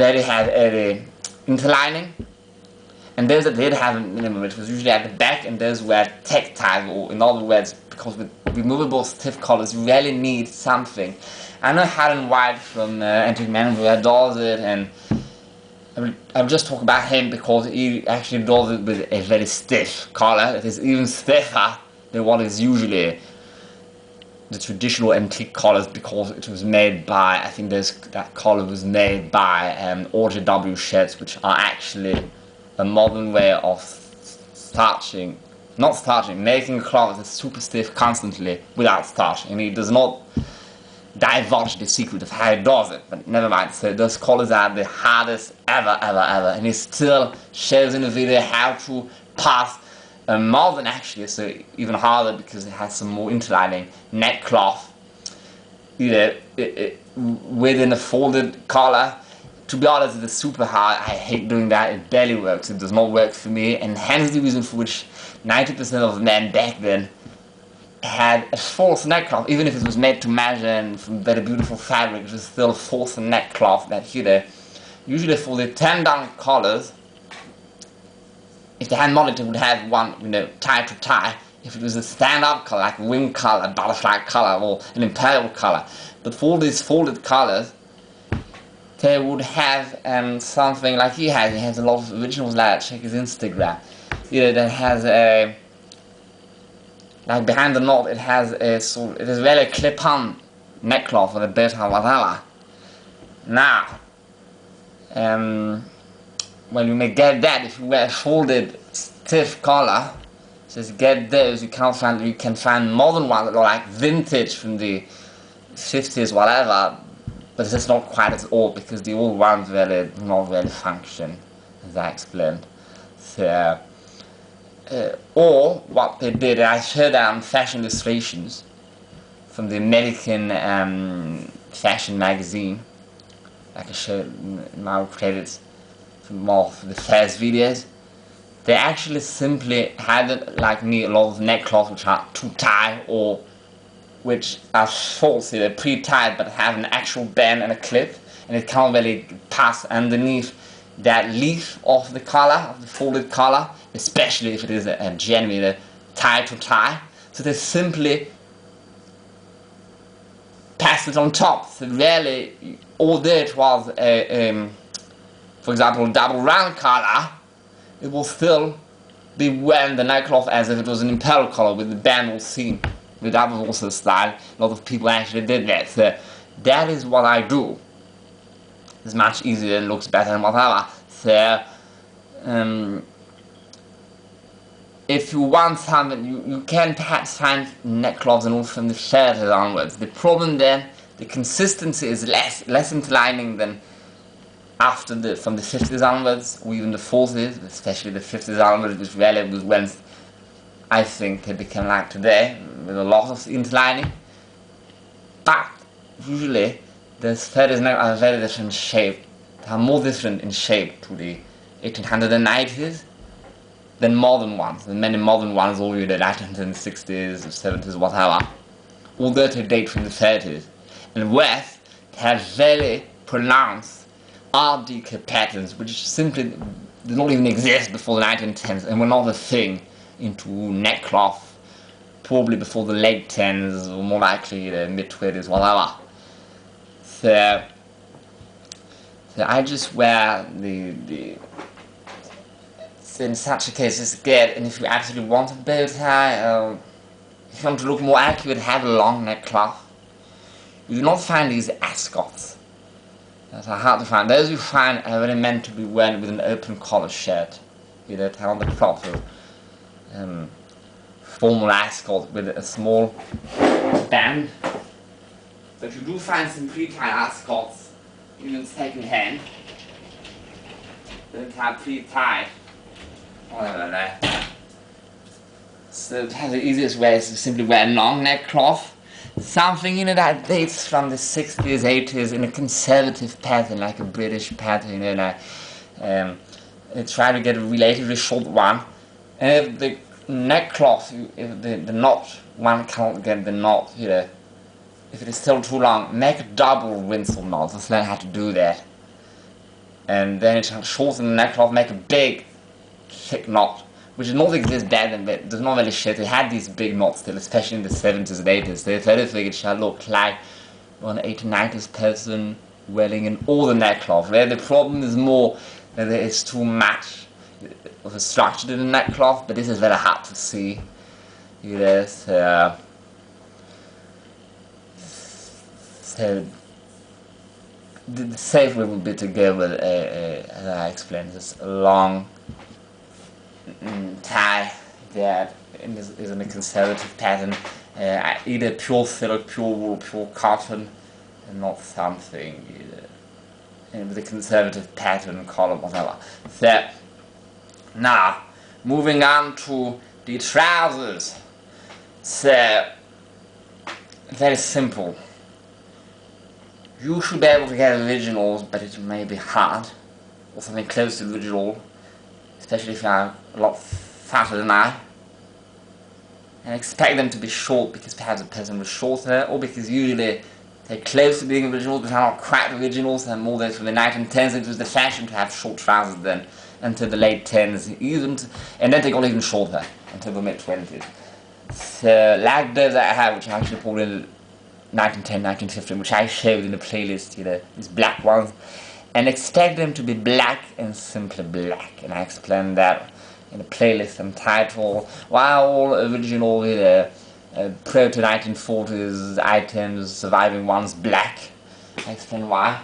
barely had a interlining, and those that did have a minimum, which was usually at the back, and those were tactile, or in other words, because with removable stiff collars, you really need something. I know Helen White from NECKCLOTHS does it, and I'll just talk about him because he actually does it with a very stiff collar. It is even stiffer than what is usually the traditional antique collars, because it was made by, I think that collar was made by RJW shirts, which are actually a modern way of making cloth that's super stiff constantly without starching. And he does not divulge the secret of how he does it, but never mind. So those collars are the hardest ever, and he still shows in the video how to pass a modern, actually, so even harder because it has some more interlining neck cloth, within a folded collar. To be honest, it is super hard. I hate doing that. It barely works. It does not work for me, and hence the reason for which 90% of men back then had a false neckcloth. Even if it was made to measure and from very beautiful fabric, it was still a false neckcloth that usually for the 10-down collars, if they had modeled, it would have one, tie to tie. If it was a stand-up collar, like a wing collar, a butterfly collar, or an imperial collar. But for these folded collars, they would have something like he has. He has a lot of originals like that. Check his Instagram. That has a, like behind the knot, it has a sort. It is really a clip-on neckcloth with a bit or whatever. Now, well, you may get that if you wear a folded stiff collar. Just get those. You can find modern ones that are like vintage from the 50s, whatever. But it's just not quite as old, because the old ones really do not really function, as I explained. So, or what they did, I showed fashion illustrations from the American fashion magazine, like I showed in my credits more for the first videos. They actually simply had, like me, a lot of neckcloths which are too tight, or which are false, they're pre-tied but have an actual band and a clip, and it can't really pass underneath that leaf of the collar, of the folded collar, especially if it is a genuine tie to tie. So they simply pass it on top. So really, although it was for example, a double round collar, it will still be wearing the neckcloth as if it was an imperial collar with the band all seen. That was also a style. A lot of people actually did that. So that is what I do. It's much easier and looks better and whatever. So if you want something, you can perhaps find neckcloths and all from the 30s onwards. The problem then, the consistency is less interlining than from the 50s onwards, or even the 40s, especially the 50s onwards, which really was when I think they became like today, with a lot of interlining. But usually the 30s now are very different shape. They are more different in shape to the 1890s than modern ones. And many modern ones already the 1960s, 70s, whatever. Although they date from the 30s. And West have very pronounced Art Deco patterns, which simply did not even exist before the 1910s, and were not a thing into neckcloth, probably before the late 10s, or more likely the mid-20s, whatever. So I just wear so in such a case, just get, and if you actually want a bow tie, if you want to look more accurate, have a long neckcloth. You do not find these ascots. That are hard to find. Those you find are really meant to be worn with an open collar shirt. Tie on the proper formal ascot with a small band. But you do find some pre-tied ascots, even second hand. That are pre-tied. Whatever that. So the easiest way is to simply wear a long neckcloth. Something that dates from the 60s, 80s in a conservative pattern, like a British pattern, try to get a relatively short one. And if the neckcloth, if the knot, one can't get the knot, if it is still too long, make a double winsel knot. Just learn how to do that. and then it shorten the neckcloth, make a big thick knot, which does not exist back then, but does not really shit. They had these big knots still, especially in the 70s and 80s. They very think it shall look like an 80s, 90s person wearing an older neckcloth. Where the problem is more that there is too much of a structure in the neckcloth, but this is very hard to see. So the safe way would be to go with as I explained, this long tie that is in a conservative pattern, either pure silk, pure wool, pure cotton, and not something with a conservative pattern, color, whatever. So now moving on to the trousers. So very simple. You should be able to get originals, but it may be hard, or something close to original, especially if you are a lot fatter than I. And expect them to be short because perhaps the person was shorter, or because usually they're close to being originals but are not quite originals, and more than from the 1910s it was the fashion to have short trousers then, until the late 10s even, and then they got even shorter until the mid-20s. So like those that I have, which I actually pulled in 1910, 1915, which I showed in the playlist, these black ones, and expect them to be black and simply black, and I explained that in the playlist entitled "Why All Original Proto 1940s Items Surviving Ones Black." I explain why.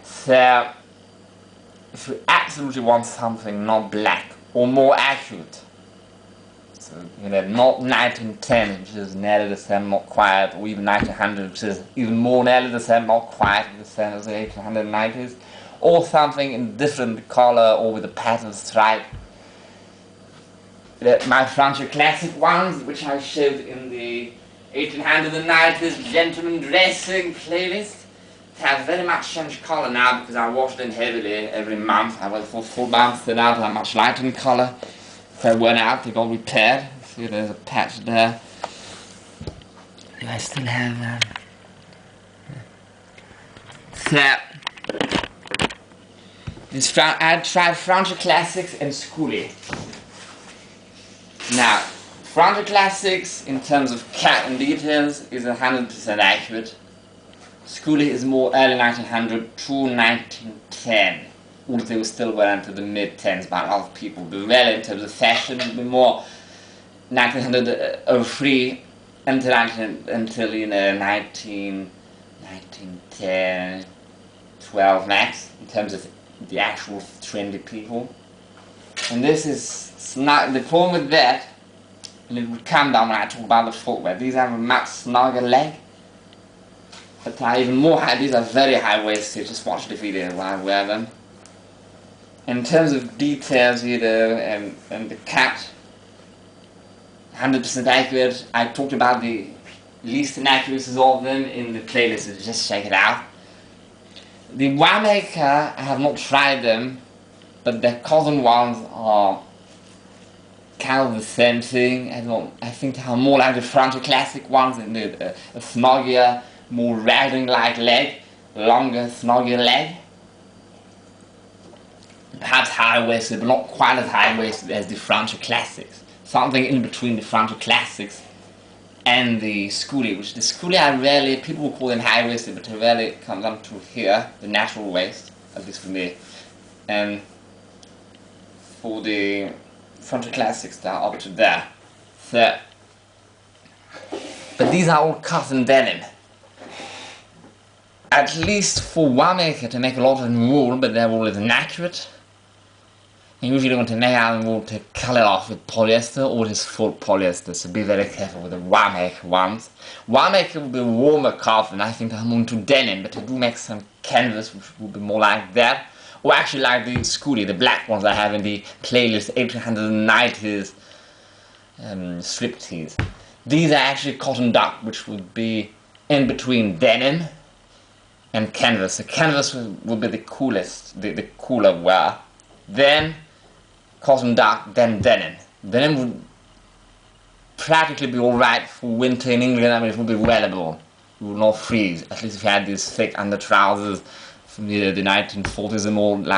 So if you absolutely want something not black or more accurate, so, not 1910, which is nearly the same, not quite, or even 1900, which is even more nearly the same, not quite the same as the 1890s, or something in different color or with a pattern stripe. My French classic ones, which I showed in the 1890s gentleman dressing playlist, have very much changed color now because I wash them heavily every month. I wear for 4 months, they're now that much lighter in color. If they went out, they got repaired. See, there's a patch there. Do I still have So I tried French classics and schoolie. Now, French classics in terms of cut and details is 100% accurate. Schoolie is more early 1900 to 1910. Although they were still well into the mid-10s by a lot of people, but really in terms of fashion, it would be more 1903 until 1910, 12 max, in terms of the actual trendy people. And this is not the problem with that, and it will come down when I talk about the footwear. These have a much snugger leg, but are even more high. These are very high-waisted. Just watch the video while I wear them. In terms of details, and the cut, 100% accurate. I talked about the least inaccuracies of them in the playlist, so just check it out. The winemaker, I have not tried them, but the cotton ones are kind of the same thing. I think they are more like the French classic ones, and a snuggier, more riding-like leg, longer, snuggier leg. Perhaps high-waisted, but not quite as high-waisted as the French classics. Something in between the French classics and the schoolie, which the schoolie people will call them high-waisted, but it rarely comes up to here, the natural waist, at least for me. And for the French classics, they are up to there. So, but these are all cotton denim. At least for one maker to make a lot of wool, but their wool is inaccurate. And usually want to make out wool to color off with polyester, or just full polyester, so be very careful with the winemaker ones. Winemaker will be warmer cotton, I think I'm into denim, but I do make some canvas which will be more like that. Or actually like the schoolie, the black ones I have in the playlist 1890s strip tees. These are actually cotton duck, which would be in between denim and canvas. The canvas would be the coolest, the cooler wear. Then cotton duck, then denim. Denim would practically be alright for winter in England. I mean, it would be wearable. You would not freeze, at least if you had these thick under trousers from the 1940s and more, like